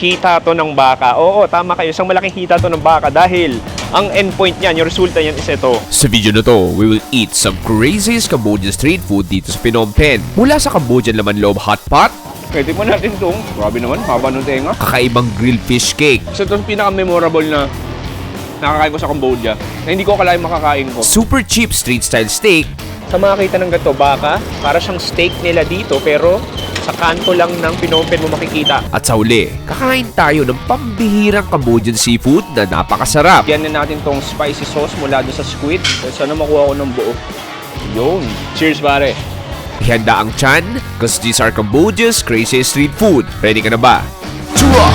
hita to ng baka. Oo, tama kayo. Isang malaking hita to ng baka dahil ang endpoint niyan, yung resulta niyan is ito. Sa video na to, we will eat some craziest Cambodian street food dito sa Phnom Penh. Mula sa Cambodian laman loob hot pot, Pwede mo natin itong, grabe naman, haba ng tenga. kakaibang grilled fish cake, Isa itong pinaka-memorable na nakakain ko sa Cambodia na hindi ko akalain makakain ko. super cheap street style steak, Sa mga kita ng ganito, baka, para siyang steak nila dito pero sa kanto lang ng Phnom Penh mo makikita. at sa huli, kakain tayo ng pambihirang Cambodian seafood na napakasarap. Yan na natin tong spicy sauce mula doon sa squid. Sana makuha ko ng buo. Yun. Cheers, pare. Ihanda ang tiyan, cause these are Cambodia's craziest street food. Ready ka na ba? Chua!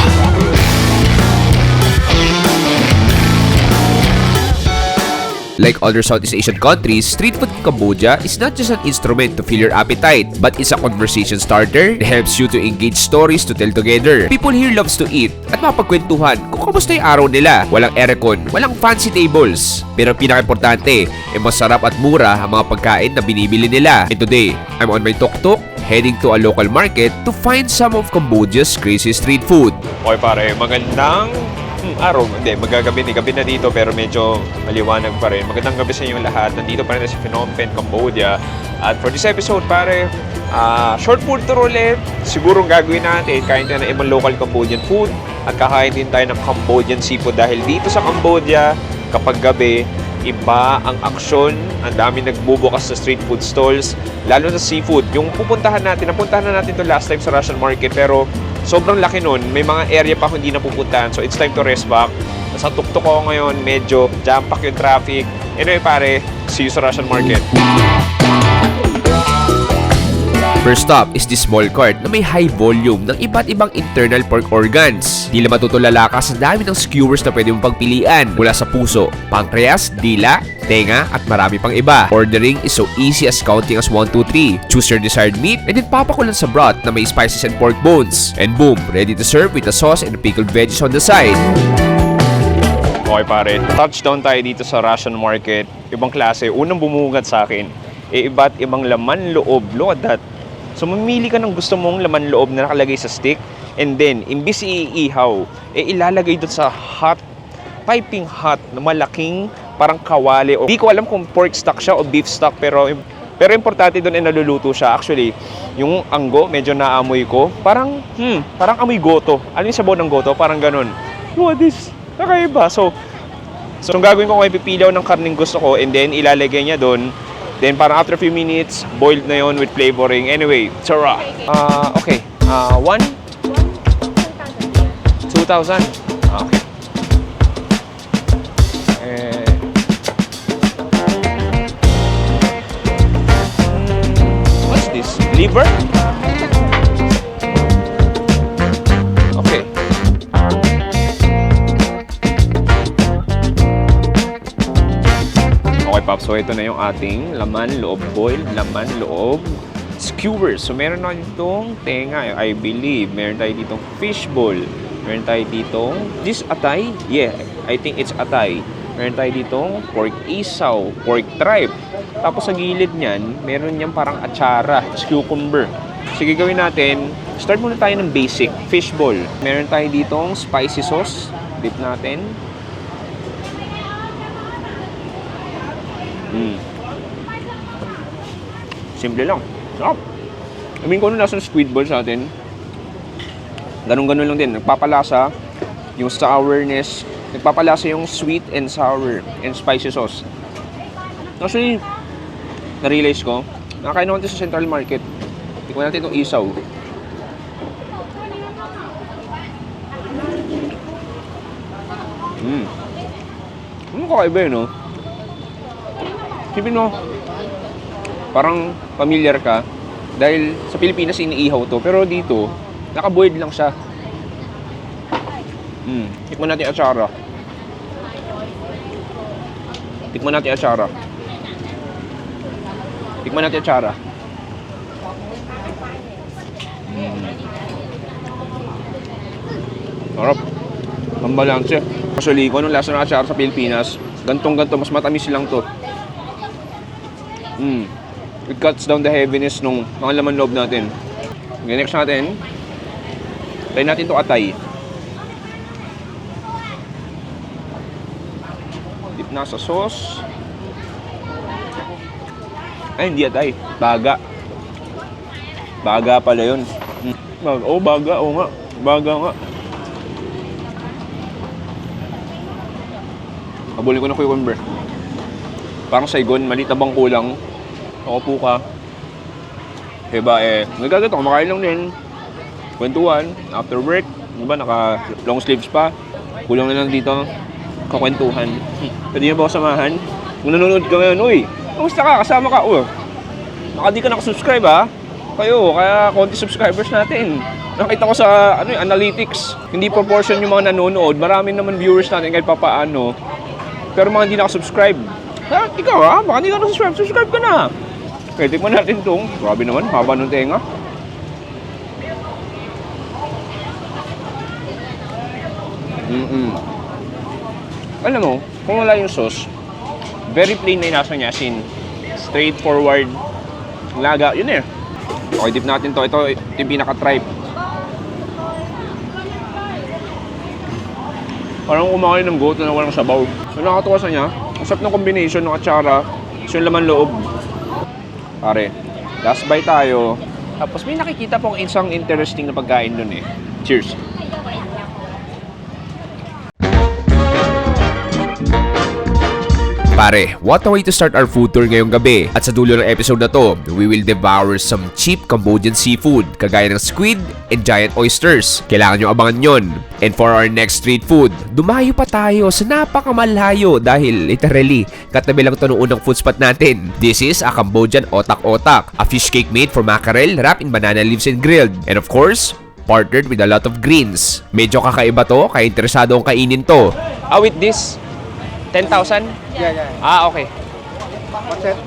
Like other Southeast Asian countries, street food in Cambodia is not just an instrument to fill your appetite, but it's a conversation starter that helps you to engage stories to tell together. People here loves to eat at mapagkwentuhan kung kamusta yung araw nila. Walang aircon, walang fancy tables. Pero ang pinaka-importante, masarap at mura ang mga pagkain na binibili nila. And today, I'm on my tuk-tuk, heading to a local market to find some of Cambodia's crazy street food. Okay, pare. Magandang araw. Hindi, magagabi. Gabi na dito pero medyo maliwanag pa rin. Magandang gabi sa inyo lahat. Nandito pa rin sa Phnom Penh, Cambodia. At for this episode, pare, short food tour ulit. Siguro gagawin natin, kain tayo ng ibang local Cambodian food at kakain din tayo ng Cambodian seafood dahil dito sa Cambodia, kapag gabi, iba ang aksyon. Ang dami nagbubukas sa street food stalls, lalo sa seafood. Yung napuntahan na natin to last time sa Russian market pero sobrang laki nun. May mga area pa hindi napupuntahan. So it's time to rest back. Nasa tuktok ko ngayon, medyo jam-pack yung traffic. Anyway pare, see you sa Russian market. First stop is this small cart na may high volume ng iba't ibang internal pork organs. Di lang matutulala ka sa dami ng skewers na pwede mong pagpilian mula sa puso, pancreas, dila, tenga at marami pang iba. Ordering is so easy as counting as 1, 2, 3. Choose your desired meat and then papakulan sa broth na may spices and pork bones. And boom, ready to serve with a sauce and pickled veggies on the side. Okay pare, touchdown tayo dito sa Russian market. Ibang klase, unang bumugat sa akin. Iba't ibang laman loob. Look at that. So mamili ka ng gusto mong laman loob na nakalagay sa stick and then imbis iihaw, ilalagay doon sa hot, piping hot na malaking parang kawali. Di ko alam kung pork stock siya o beef stock pero importante doon ay naluluto siya. Actually, yung anggo medyo naamoy ko. Parang amoy goto. Alam niyo sabaw ng goto? Parang ganun. What is? Nakaiba. So ang gagawin ko kung ipipilaw ng karning gusto ko and then ilalagay niya doon. Then parang after a few minutes, boiled na yon with flavoring. Anyway, tara. Okay. 1? 2,000. Okay. What's this? Liver? Okay. Okay, Pops. So, ito na yung ating laman loob boiled, laman loob skewers. So, meron na ditong tenga, I believe. Meron tayo ditong fishball. Meron tayo ditong, this atay? Yeah, I think it's atay. Meron tayo ditong pork isaw, pork tripe. Tapos sa gilid niyan, meron niyang parang atsara, cucumber. Sige, gawin natin. Start muna tayo ng basic, fishball. Meron tayo ditong spicy sauce. Dip natin. Simple lang. Sarap. I mean, kung ano nasa squid ball sa atin, ganun-ganun lang din. Nagpapalasa yung sourness, nagpapalasa yung sweet and sour and spicy sauce. Actually, na-realize ko, nakakain naman sa Central Market. Tikman natin itong isaw. Ano kakaiba yun, no? Sipin mo, parang familiar ka dahil sa Pilipinas iniihaw to, pero dito naka-boiled lang siya. Tikman natin atsara. Tikman natin atsara. Tikman natin atsara. Sarap. Ang balanse. Actually, kung anong lasa ng atsara sa Pilipinas, gantong-ganto, mas matamis lang to. It cuts down the heaviness nung mga laman loob natin. Okay, next natin, try natin to atay. nasa sauce. Ay, hindi atay. Baga. Baga pala yun. Baga. Oo nga. Baga nga. Habulin ko na cucumber. Parang Saigon, maliit na bangko lang. Nakaupo ka. Diba nagagato, kumakain lang din. Kwentuhan, after work. Diba, naka long sleeves pa. Kulang na lang dito, kakwentuhan. Pwede niyo ba ako samahan? Kung nanonood ka ngayon, uy, kamusta ka? Kasama ka? Baka di ka nakasubscribe ha? Kaya konti subscribers natin. Nakita ko sa analytics, hindi proportion yung mga nanonood. Marami naman viewers natin kahit papaano. Pero mga hindi nakasubscribe. Ha? Ikaw ha? Baka hindi ka nakasubscribe. Subscribe ka na. Okay, tikman natin itong. Grabe naman, haba ng tenga. Alam mo, kung wala yung sauce, very plain na yung lasa niya, straightforward. Laga, yun eh. Okay, dip natin to. Ito yung pinaka-tripe. Parang kumakain ng goat na walang sabaw. So nakakatuwa sa niya, ang sarap ng combination ng atsara, so yung laman loob. Pare, last bite tayo. Tapos may nakikita pong isang interesting na pagkain dun eh. Cheers! Pare, what a way to start our food tour ngayong gabi. At sa dulo ng episode na to, we will devour some cheap Cambodian seafood, kagaya ng squid and giant oysters. Kailangan nyo abangan yon. And for our next street food, dumayo pa tayo sa napakamalayo dahil literally, katabi lang to ng unang food spot natin. This is a Cambodian otak-otak, a fish cake made from mackerel wrapped in banana leaves and grilled. And of course, partnered with a lot of greens. Medyo kakaiba to, kaya interesado akong kainin to. With this, 10,000? Yeah. Okay. What's that?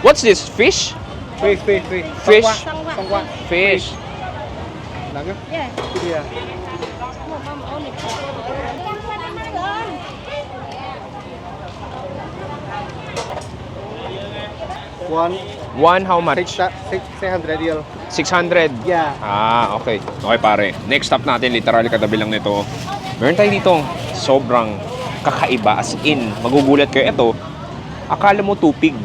What's this? Fish? Fish. Fish. Songkwa. Fish. Langer? Yeah. Yeah. One, how much? 600 real. 600? Yeah. Okay. Okay pare. Next stop natin, literally katabi lang nito. Meron tayo dito sobrang kakaiba, as in, magugulat kayo. Ito, akala mo tupig.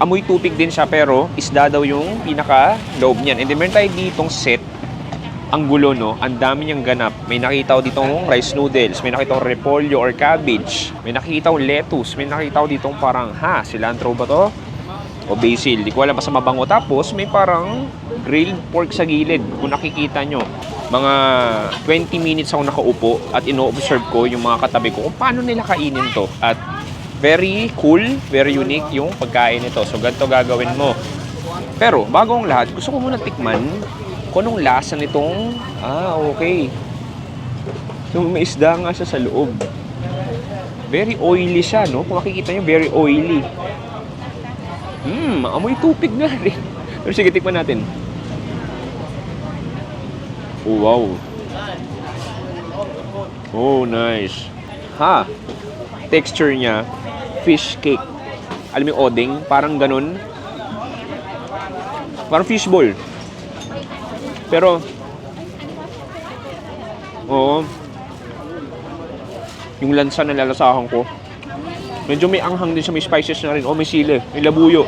Amoy tupig din siya, pero isda daw yung pinaka-loob niyan. And then meron tayo ditong set. Ang gulo, no? Ang dami niyang ganap. May nakita ko ditong rice noodles, may nakita ko repolyo or cabbage, may nakita ko lettuce, may nakita ko ditong parang, cilantro ba to? O basil. Di ko alam, basta mabango. Tapos, may parang grilled pork sa gilid. Kung nakikita nyo, mga 20 minutes ako nakaupo at ino-observe ko yung mga katabi ko kung paano nila kainin to. At very cool, very unique yung pagkain nito. So, ganito gagawin mo. Pero, bago ang lahat, gusto ko muna tikman kung anong lasa nitong... okay. So, may isda nga siya sa loob. Very oily siya, no? Kung makikita nyo, very oily. Amoy tupig na rin. Pero sige, tikman natin. Oh, wow. Oh, nice. Texture niya, fish cake. Alam mo yung odeng? Parang ganun. Parang fishball. Pero, yung lansa na lalasahan ko. Medyo may anghang din siya, may spices na rin. May sili, may labuyo.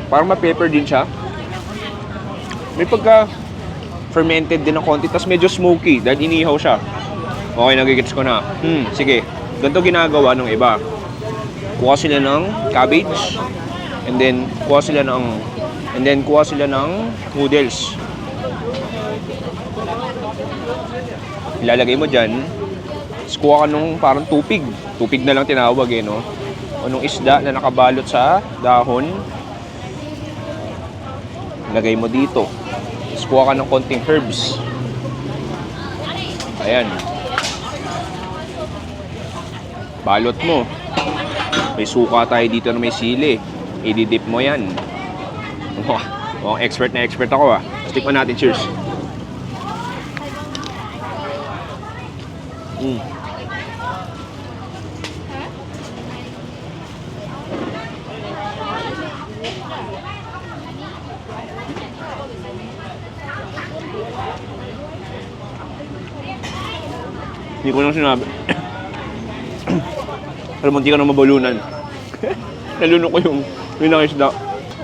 Parang ma-pepper din siya. May pagka-fermented din ng konti, tapos medyo smoky dahil inihaw siya. Okay, nagigits ko na. Sige, ganito ginagawa ng iba. Kuha sila ng cabbage, and then kuha sila ng noodles. Ilalagay mo dyan, tapos kuha ka nung parang tupig. Tupig na lang tinawag no? O nung isda na nakabalot sa dahon, lagay mo dito. Tapos kuha ka ng konting herbs. Ayan. Balot mo. May suka tayo dito na may sili. I-dip mo yan. Expert na expert ako Stick natin. Cheers. Hindi ko lang sinabi. Pero munti ka na mabalunan. Nalunok ko yung isda.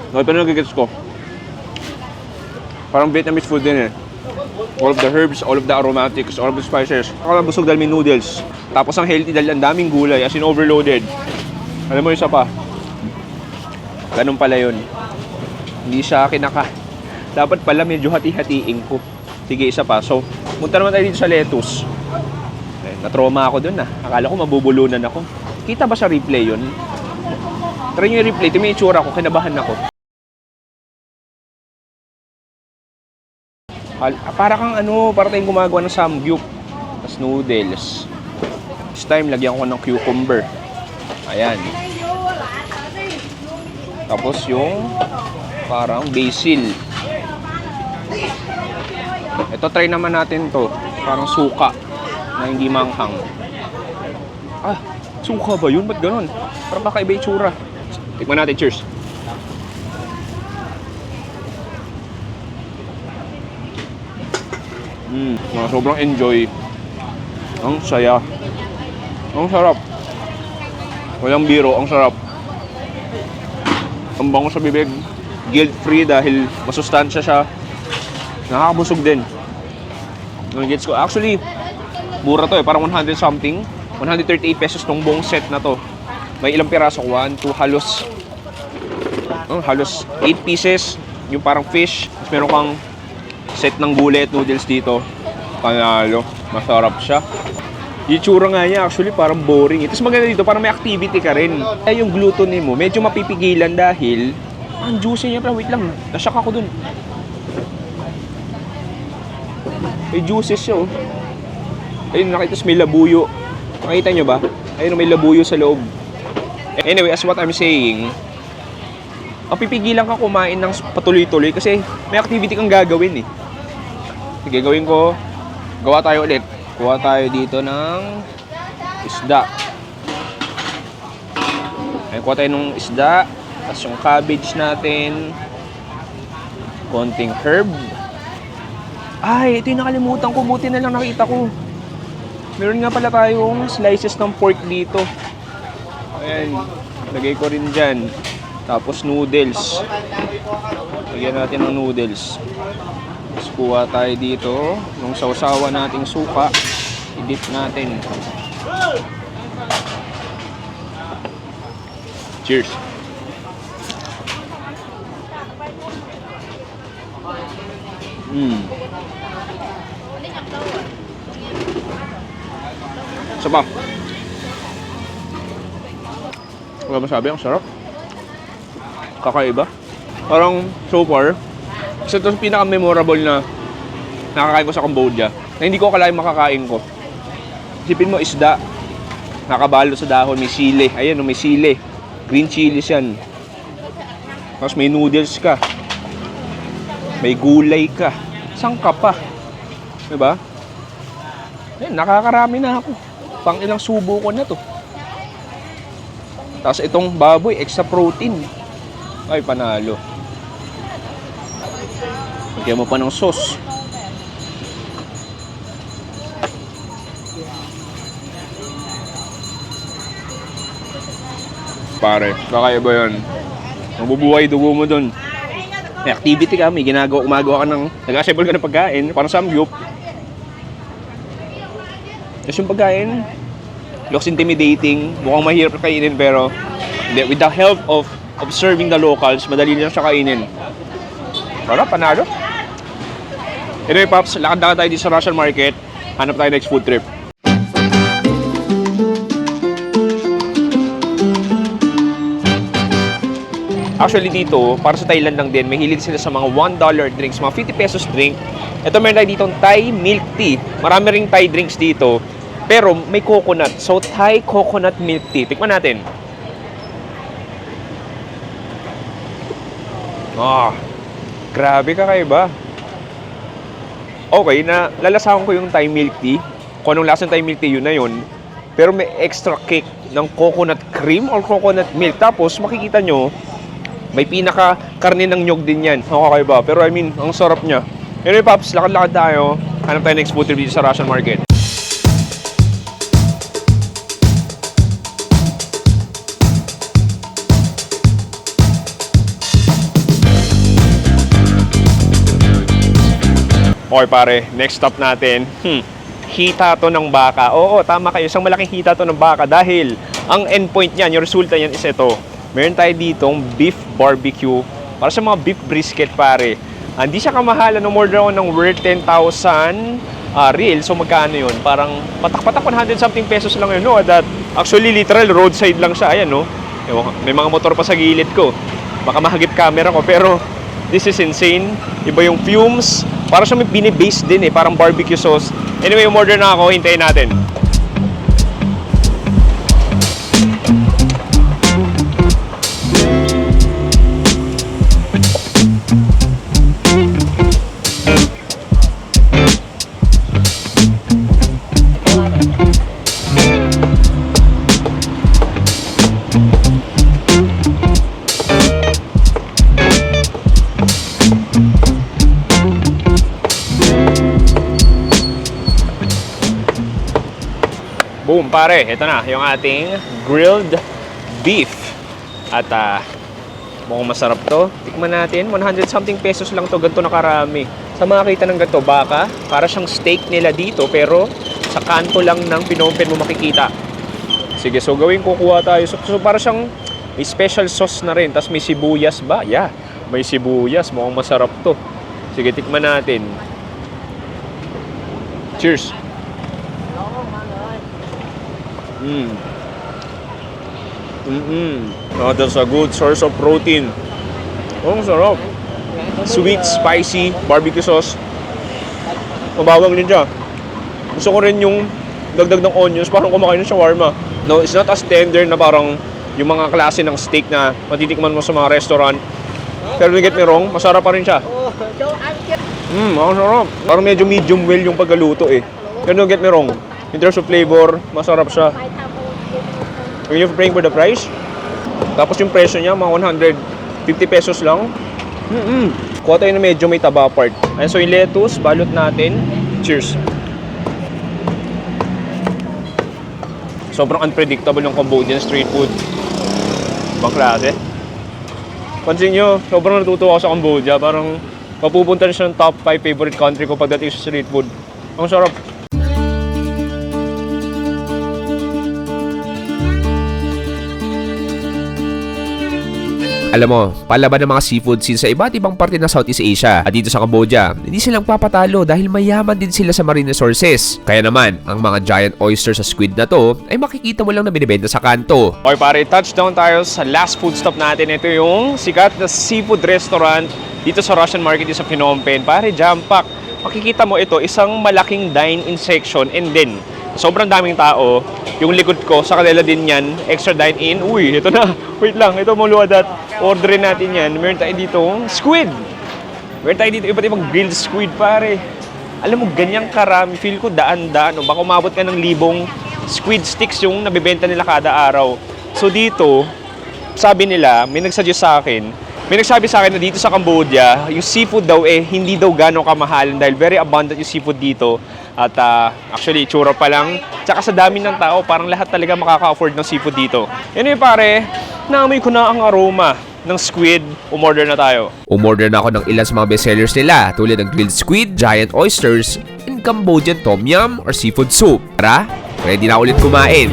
Okay, pero nagigets ko. Parang Vietnamese food din eh. All of the herbs, all of the aromatics, all of the spices. Ako busog dahil may noodles. Tapos ang healthy dahil ang daming gulay, as in overloaded. Alam mo, isa pa. Ganun pala yun. Hindi siya kinaka. Dapat pala medyo hati-hatiin ko. Sige, isa pa. So, punta naman tayo dito sa lettuce. Eh, na-trauma ako dun ah. Akala ko mabubulunan ako. Kita ba sa replay yun? Try nyo yung replay. Ito may itsura ko. Kinabahan ako. Para kang para tayong gumagawa ng samgyup. Tapos noodles. This time, lagyan ko ng cucumber. Ayan. Tapos yung parang basil. Ito, try naman natin to. Parang suka na hindi manghang. Ah, suka ba yun? Ba't ganun? Parang kakaiba itsura. Tikman natin. Cheers. Sobrang enjoy. Ang saya. Ang sarap. Walang biro, ang sarap. Ang bango sa bibig. Guilt-free dahil masustansya siya. Nakakabusog din. Gets ko. Actually, mura to eh. Parang 100 something. 138 pesos tong buong set na to. May ilang piraso? 1, 2, halos 8 pieces. Yung parang fish. Tapos meron kang set ng gulay at noodles dito. Panalo. Masarap siya. Yung tsura nga niya, actually, parang boring. Tapos maganda dito, parang may activity ka rin. Kaya yung gluttony mo, medyo mapipigilan dahil ang juicy niya. Pero wait lang, nasyak ako dun. May juices siya, oh. Ayun, nakita may labuyo. Nakita nyo ba? Ayun, may labuyo sa loob. Anyway, as what I'm saying, mapipigilan ka kumain ng patuloy-tuloy kasi may activity kang gagawin eh. Sige, gawin ko. Gawa tayo ulit. Kuha tayo dito ng isda. Ayun, kuha tayo ng isda. Tapos yung cabbage natin. Konting herb. Ay, ito yung nakalimutan ko. Buti na lang nakita ko. Meron nga pala tayong slices ng pork dito. Ayan. Lagay ko rin dyan. Tapos noodles. Lagyan natin ng noodles. Tapos kuha tayo dito. Nung sausawa nating suka. I-dip natin. Cheers! Isa pa. Wala masabi, ang sarap. Kakaiba. Parang so far, isa ito pinaka-memorable na nakakain ko sa Cambodia na hindi ko akalain makakain ko. Isipin mo, isda, nakabalo sa dahon, may sili. Ayan, may sili. Green chilies yan. Tapos may noodles ka. May gulay ka. Saan ka pa? Diba? Ayan, nakakarami na ako. Pang ilang subo ko na to. Tapos itong baboy, extra protein. Ay, panalo. Lagyan mo pa ng sauce. Pare, kakaiba yun. Mabubuhay dugo mo dun. May activity ka, may gumagawa ka ng, nag-assemble ka ng pagkain, parang samgyup. Tapos yung pagkain, looks intimidating, mukhang mahirap kainin, pero with the help of observing the locals, madali lang siya kainin. Wala, panalo. Anyway, Pops, lakad-lakad tayo dito sa Russian market. Hanap tayo next food trip. Actually dito, para sa Thailand lang din, may hilig sila sa mga $1 drinks, mga 50 pesos drink. Ito meron tayo dito Thai milk tea. Marami ring Thai drinks dito, pero may coconut. So, Thai coconut milk tea. Tikman natin. Grabe, kakaiba. Okay, lalasahan ko yung Thai milk tea. Kung anong lasang Thai milk tea, yun na yun. Pero may extra kick ng coconut cream or coconut milk. Tapos, makikita nyo, may pinaka-karne ng nyog din yan. Kakaiba. Pero I mean, ang sarap niya. Anyway, Pops, lakad-lakad tayo. Hanap tayo next food trip dito sa Russian market. Okay pare, next stop natin. Hita to ng baka. Oo, tama kayo. Isang malaking hita to ng baka dahil ang endpoint niyan, yung resulta niyan is ito. Meron tayo ditong beef barbecue para sa mga beef brisket pare. Hindi siya kamahalan, no more than ng worth 10,000 real. So magkano yun? Parang patak-patak 100 something pesos lang yun. No? That actually literal roadside lang siya. Ayan no. May mga motor pa sa gilid ko. Baka mahagip camera ko pero this is insane. Iba yung fumes. Para siya may binibase din parang barbecue sauce. Anyway, umorder na ako. Hintayin natin. Boom, pare. Ito na, yung ating grilled beef. At mukhang masarap to. Tikman natin. 100 something pesos lang to. Ganito na karami. Sa makakita ng ganito, baka, para siyang steak nila dito. Pero sa kanto lang ng Phnom Penh mo makikita. Sige, so gawin kukuha tayo. So para siyang may special sauce na rin. Tapos may sibuyas ba? Yeah, may sibuyas. Mukhang masarap to. Sige, tikman natin. Cheers! Oh, that's a good source of protein. Oh, sarap. Sweet, spicy, barbecue sauce. Mabawang din siya. Gusto ko rin yung dagdag ng onions, parang kumakain ng shawarma. No, it's not as tender na parang yung mga klase ng steak na matitikman mo sa mga restaurant. Pero don't get me wrong, masarap pa rin siya. Ang sarap. Parang medyo medium well yung pagkaluto Pero don't get me wrong, in terms of flavor, masarap siya. When you're paying for the price, tapos yung presyo niya, mga 150 pesos lang. Kuha tayo na medyo may taba part. Ayan, so yung lettuce, balot natin. Cheers! Sobrang unpredictable yung Cambodian street food. Ibang klase. Pansin nyo, sobrang natutuwa ako sa Cambodia. Parang mapupunta na siya ng top 5 favorite country ko pagdating sa street food. Ang sarap. Alam mo, palaban ng mga seafood scene sa iba't ibang parte ng Southeast Asia at dito sa Cambodia, hindi silang papatalo dahil mayaman din sila sa marine resources. Kaya naman, ang mga giant oyster sa squid na to ay makikita mo lang na binibenta sa kanto. Okay pare, touchdown tayo sa last food stop natin. Ito yung sikat na seafood restaurant dito sa Russian market sa Phnom Penh. Pare, jam-pack. Makikita mo ito, isang malaking dine-in section and then sobrang daming tao. Yung likod ko, sa kanila din yan, extra dine-in. Uy, ito na. Wait lang, ito mo luwadat. Orderin natin yan. Meron tayo dito squid. Meron tayo dito iba't ibang grilled squid, pare. Alam mo, ganyang karami. Feel ko daan-daan. Baka umabot ka ng 1,000 squid sticks yung nabibenta nila kada araw. So dito, sabi nila, may nagsuggest sa akin, may nagsabi sa akin na dito sa Cambodia, yung seafood daw hindi daw gano'ng kamahalan dahil very abundant yung seafood dito. At actually, tsura pa lang. Tsaka sa dami ng tao, parang lahat talaga makaka-afford ng seafood dito. Anyway pare, naamoy ko na ang aroma ng squid. Umorder na tayo. Umorder na ako ng ilan sa mga bestsellers nila tulad ng grilled squid, giant oysters, and Cambodian tom yum or seafood soup. Tara, ready na ulit kumain.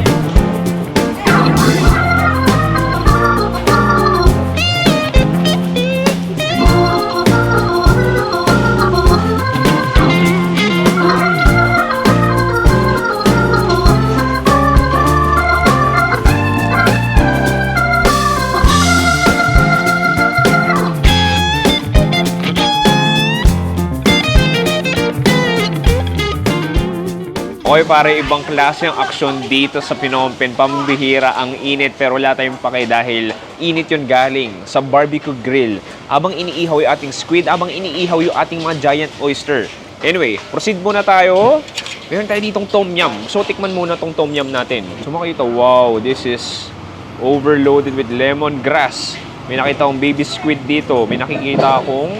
Okay pare, ibang klase ang aksyon dito sa Phnom Penh. Pambihira ang init pero wala tayong pake dahil init yun galing sa barbecue grill. Abang iniihaw yung ating squid, abang iniihaw yung ating mga giant oyster. Anyway, proceed muna tayo. Meron tayo ditong tom yum. So tikman muna tong tom yum natin. So makikita, wow, this is overloaded with lemongrass. May nakita akong baby squid dito. May nakikita akong,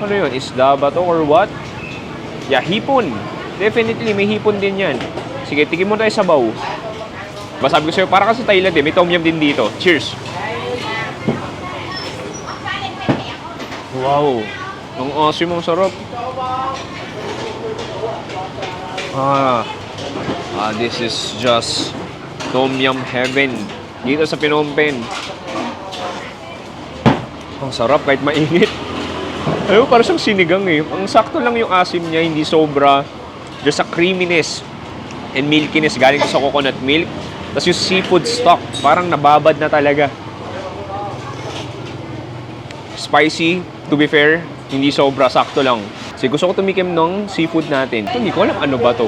ano yun, isda ba to or what? Yeah, hipon. Definitely, may hipon din yan. Sige, tikim mo tayo sa baw. Sabi ko sa'yo, para kasi Thailand may tom yum din dito. Cheers! Wow! Ang awesome, ang sarap. This is just Tom Yum heaven dito sa Phnom Penh. Ang sarap kahit mainit. Ayun, parang siyang sinigang eh. Ang sakto lang yung asim niya, hindi sobra. Just a creaminess and milkiness galing sa coconut milk. Tapos yung seafood stock, parang nababad na talaga. Spicy, to be fair, hindi sobra, sakto lang. Kasi gusto ko tumikim ng seafood natin. Ito, hindi ko alam ano ba to.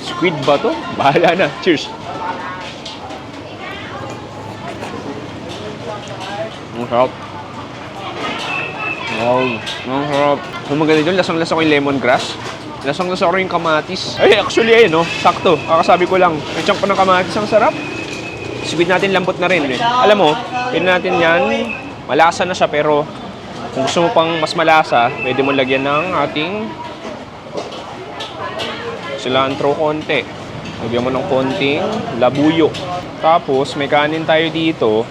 Squid ba to? Bahala na. Cheers! Ang sarap. Wow, ang sarap. Ang maganda dito, lasang-lasa ko yung lemongrass. Lasang-lasa ko yung kamatis. Ay, actually, no? Sakto. Kakasabi ko lang. Yung chunk pa ng kamatis, ang sarap. Squid natin, lambot na rin. Alam mo, pin natin yan. Malasa na siya, pero kung gusto mo pang mas malasa, pwede mo lagyan ng ating cilantro konti. Lagyan mo ng konting labuyo. Tapos, may kanin tayo dito.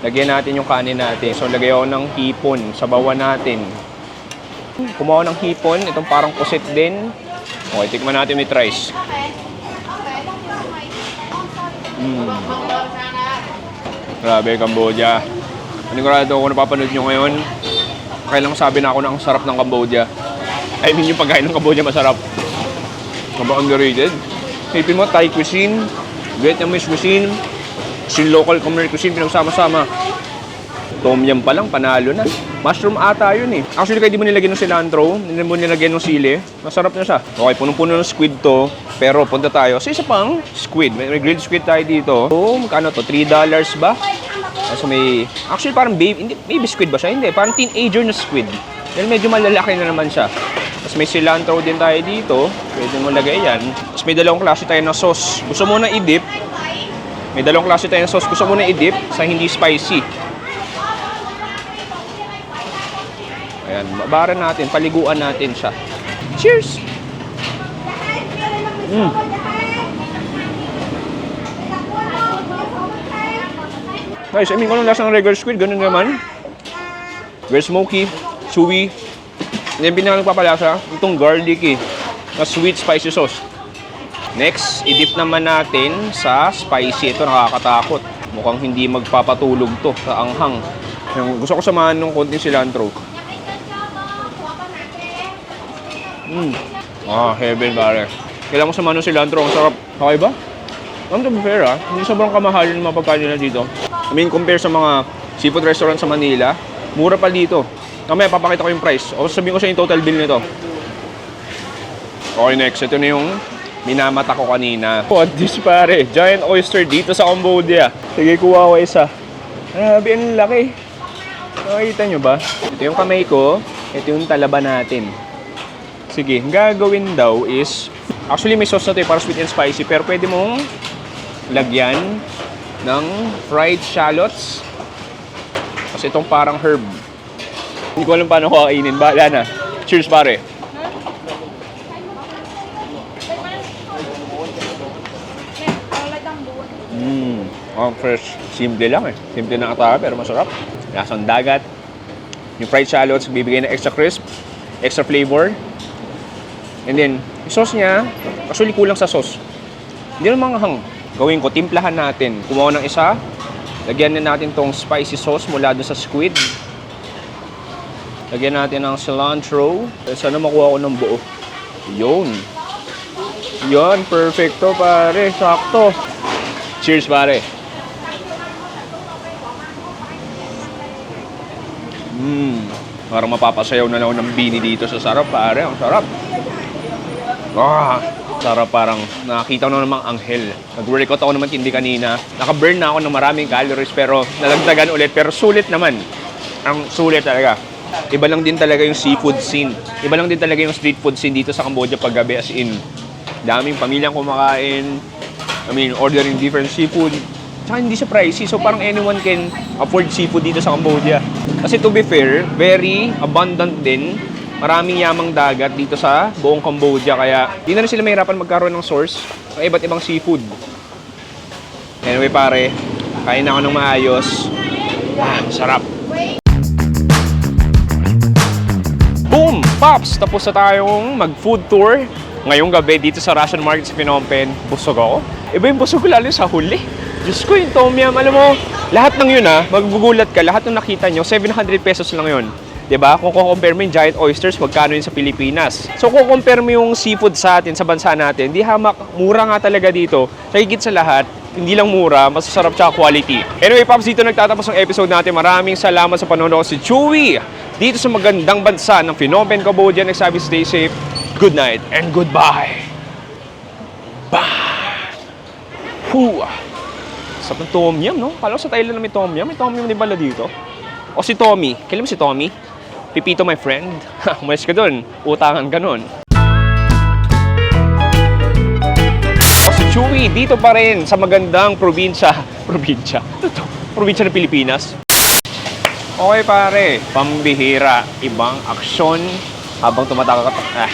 Lagyan natin yung kanin natin. So, lagay ako ng hipon sa bawa natin. Kumuha ng hipon. Itong parang kusit din. Okay, tikman natin with rice. Grabe, Cambodia. Panigurado ako napapanood nyo ngayon. Kailang sabi na ako na ang sarap ng Cambodia. I mean, yung pagkain ng Cambodia masarap. Maba underrated. Isipin mo, Thai cuisine, Vietnamese cuisine, local Khmer cuisine, pinagsama-sama. Tom Yum pa lang, panalo na. Mushroom ata yun eh. Actually, kahit di mo nilagyan ng cilantro, hindi mo nilagyan ng sili, masarap na siya. Okay, punong-puno ng squid to. Pero punta tayo sa isa pang squid. May grilled squid tayo dito. So, magkano to? $3 ba? So may, actually parang baby squid ba siya? Hindi, parang teenager na squid. Dahil medyo malalaki na naman siya. Tapos may cilantro din tayo dito. Pwede mo lagay yan. Tapos may dalawang klase tayo ng sauce. Gusto mo na i-dip. May dalawang klase tayo ng sauce. Gusto mo na i-dip sa hindi spicy. Ayan, babaran natin. Paliguan natin siya. Cheers! Guys, I mean, kung anong lasa ng regular squid, ganun naman. Very smoky, chewy. And then, pinaka nagpapalasa, itong garlicky na sweet spicy sauce. Next, i-dip naman natin sa spicy. Ito, nakakatakot. Mukhang hindi magpapatulog to sa anghang. Gusto ko samahan ng konting cilantro. Heaven, pare. Kailangan ko samahan ng cilantro. Ang sarap. Okay ba? To be fair, hindi sobrang kamahal yung mga pagkain nila dito. I mean, compare sa mga seafood restaurant sa Manila, mura pa dito. Mamaya, papakita ko yung price. O sabihin ko sa yung total bill nito. Okay, next. Ito na yung minamata ko kanina. What this, pare? Giant oyster dito sa Cambodia. Sige, kuha ko isa. Grabe, ang laki. Nakikita nyo ba? Ito yung kamay ko. Ito yung talaba natin. Sige, ang gagawin daw is, actually may sauce na ito para sweet and spicy, pero pwede mong lagyan ng fried shallots. Kasi itong parang herb. Hindi ko alam paano ko kainin. Bahala na. Cheers, pare. Fresh. Simple lang eh. Simple na katawa pero masarap. Lasang dagat. Yung fried shallots, bibigay na extra crisp, extra flavor. And then, yung sauce niya, actually kulang sa sauce. Hindi naman manghang. Gawin ko, timplahan natin. Kumuha ng isa. Lagyan na natin tong spicy sauce mula dun sa squid. Lagyan natin ng cilantro. Sana makuha ko ng buo. Yun. Yun, perfecto pare. Sakto. Cheers pare. Parang mapapasayaw na ako ng bini dito sa sarap pare. Ang sarap. Sarap, parang nakakita ko na namang anghel. Nag-workout ako naman hindi kanina. Naka-burn na ako ng maraming calories pero nalagdagan ulit. Pero sulit naman. Ang sulit talaga. Iba lang din talaga yung seafood scene. Iba lang din talaga yung street food scene dito sa Cambodia paggabi, as in. Daming pamilyang kumakain. I mean, ordering different seafood. Tsaka hindi siya pricey. So parang anyone can afford seafood dito sa Cambodia. Kasi to be fair, very abundant din. Maraming yamang dagat dito sa buong Cambodia. Kaya di na rin sila mahirapan magkaroon ng source ng iba't ibang seafood. Anyway pare, kain na ako ng maayos. Sarap. Boom! Pops! Tapos na tayong mag-food tour Ngayong gabi dito sa Russian Market sa Phnom Penh, busog ako. Iba yung busog ko lalo sa huli. Diyos ko, yung tom yum, alam mo, lahat ng yun magugulat ka, lahat ng nakita nyo, 700 pesos lang yun. 'Di ba? Kung compare mo yung giant oysters, magkano yun sa Pilipinas? So kung compare mo yung seafood sa atin, sa bansa natin, di hamak, mura nga talaga dito. Sa higit sa lahat, hindi lang mura, masasarap tsaka quality. Anyway, Pops, dito nagtatapos ang episode natin. Maraming salamat sa panonood si Chewy dito sa magandang bansa ng Phnom Penh, Cambodia. Nagsabi, stay safe, good night, and goodbye. Bye! Hoo! Sarap ng tom yum, no? Kala ko sa Thailand na may tom yum. May tom yum din pala dito. O si Tommy. Kailan mo si Tommy? Pipito, my friend. Umalis ka dun. Utangan ka nun. O si Chewy, dito pa rin sa magandang probinsya. Probinsya? Ano to? Probinsya ng Pilipinas. Okay pare, pambihira. Ibang aksyon habang tumataka ka.